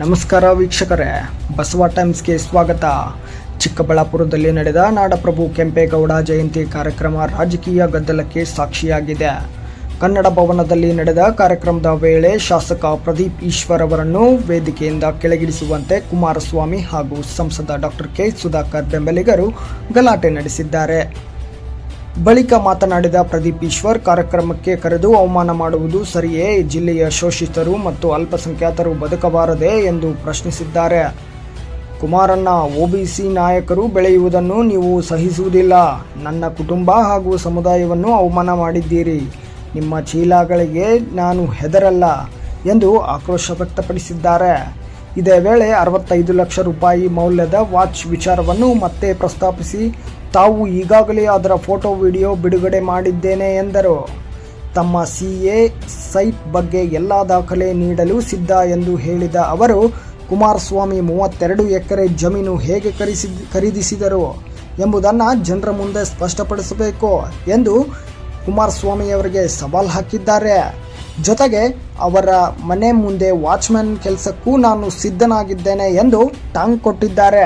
ನಮಸ್ಕಾರ ವೀಕ್ಷಕರೇ, ಬಸವ ಟೈಮ್ಸ್ಗೆ ಸ್ವಾಗತ. ಚಿಕ್ಕಬಳ್ಳಾಪುರದಲ್ಲಿ ನಡೆದ ನಾಡಪ್ರಭು ಕೆಂಪೇಗೌಡ ಜಯಂತಿ ಕಾರ್ಯಕ್ರಮ ರಾಜಕೀಯ ಗದ್ದಲಕ್ಕೆ ಸಾಕ್ಷಿಯಾಗಿದೆ. ಕನ್ನಡ ಭವನದಲ್ಲಿ ನಡೆದ ಕಾರ್ಯಕ್ರಮದ ವೇಳೆ ಶಾಸಕ ಪ್ರದೀಪ್ ಈಶ್ವರ್ ಅವರನ್ನು ವೇದಿಕೆಯಿಂದ ಕೆಳಗಿಳಿಸುವಂತೆ ಕುಮಾರಸ್ವಾಮಿ ಹಾಗೂ ಸಂಸದ ಡಾಕ್ಟರ್ ಕೆ ಸುಧಾಕರ್ ಬೆಂಬಲಿಗರು ಗಲಾಟೆ ನಡೆಸಿದ್ದಾರೆ. ಬಳಿಕ ಮಾತನಾಡಿದ ಪ್ರದೀಪ್ ಈಶ್ವರ್, ಕಾರ್ಯಕ್ರಮಕ್ಕೆ ಕರೆದು ಅವಮಾನ ಮಾಡುವುದು ಸರಿಯೇ? ಜಿಲ್ಲೆಯ ಶೋಷಿತರು ಮತ್ತು ಅಲ್ಪಸಂಖ್ಯಾತರು ಬದುಕಬಾರದೆ ಎಂದು ಪ್ರಶ್ನಿಸಿದ್ದಾರೆ. ಕುಮಾರಣ್ಣ, ಒಬಿಸಿ ನಾಯಕರು ಬೆಳೆಯುವುದನ್ನು ನೀವು ಸಹಿಸುವುದಿಲ್ಲ. ನನ್ನ ಕುಟುಂಬ ಹಾಗೂ ಸಮುದಾಯವನ್ನು ಅವಮಾನ ಮಾಡಿದ್ದೀರಿ. ನಿಮ್ಮ ಚೀಲಗಳಿಗೆ ನಾನು ಹೆದರಲ್ಲ ಎಂದು ಆಕ್ರೋಶ ವ್ಯಕ್ತಪಡಿಸಿದ್ದಾರೆ. ಇದೇ ವೇಳೆ 65 ಲಕ್ಷ ರೂಪಾಯಿ ಮೌಲ್ಯದ ವಾಚ್ ವಿಚಾರವನ್ನು ಮತ್ತೆ ಪ್ರಸ್ತಾಪಿಸಿ, ತಾವು ಈಗಾಗಲೇ ಅದರ ಫೋಟೋ ವಿಡಿಯೋ ಬಿಡುಗಡೆ ಮಾಡಿದ್ದೇನೆ ಎಂದರು. ತಮ್ಮ CA ಸೈಟ್ ಬಗ್ಗೆ ಎಲ್ಲ ದಾಖಲೆ ನೀಡಲು ಸಿದ್ಧ ಎಂದು ಹೇಳಿದ ಅವರು, ಕುಮಾರಸ್ವಾಮಿ 32 ಎಕರೆ ಜಮೀನು ಹೇಗೆ ಖರೀದಿಸಿದರು ಎಂಬುದನ್ನು ಜನರ ಮುಂದೆ ಸ್ಪಷ್ಟಪಡಿಸಬೇಕು ಎಂದು ಕುಮಾರಸ್ವಾಮಿಯವರಿಗೆ ಸವಾಲ್ ಹಾಕಿದ್ದಾರೆ. ಜೊತೆಗೆ ಅವರ ಮನೆ ಮುಂದೆ ವಾಚ್ಮ್ಯಾನ್ ಕೆಲಸಕ್ಕೂ ನಾನು ಸಿದ್ಧನಾಗಿದ್ದೇನೆ ಎಂದು ಟಾಂಗ್ ಕೊಟ್ಟಿದ್ದಾರೆ.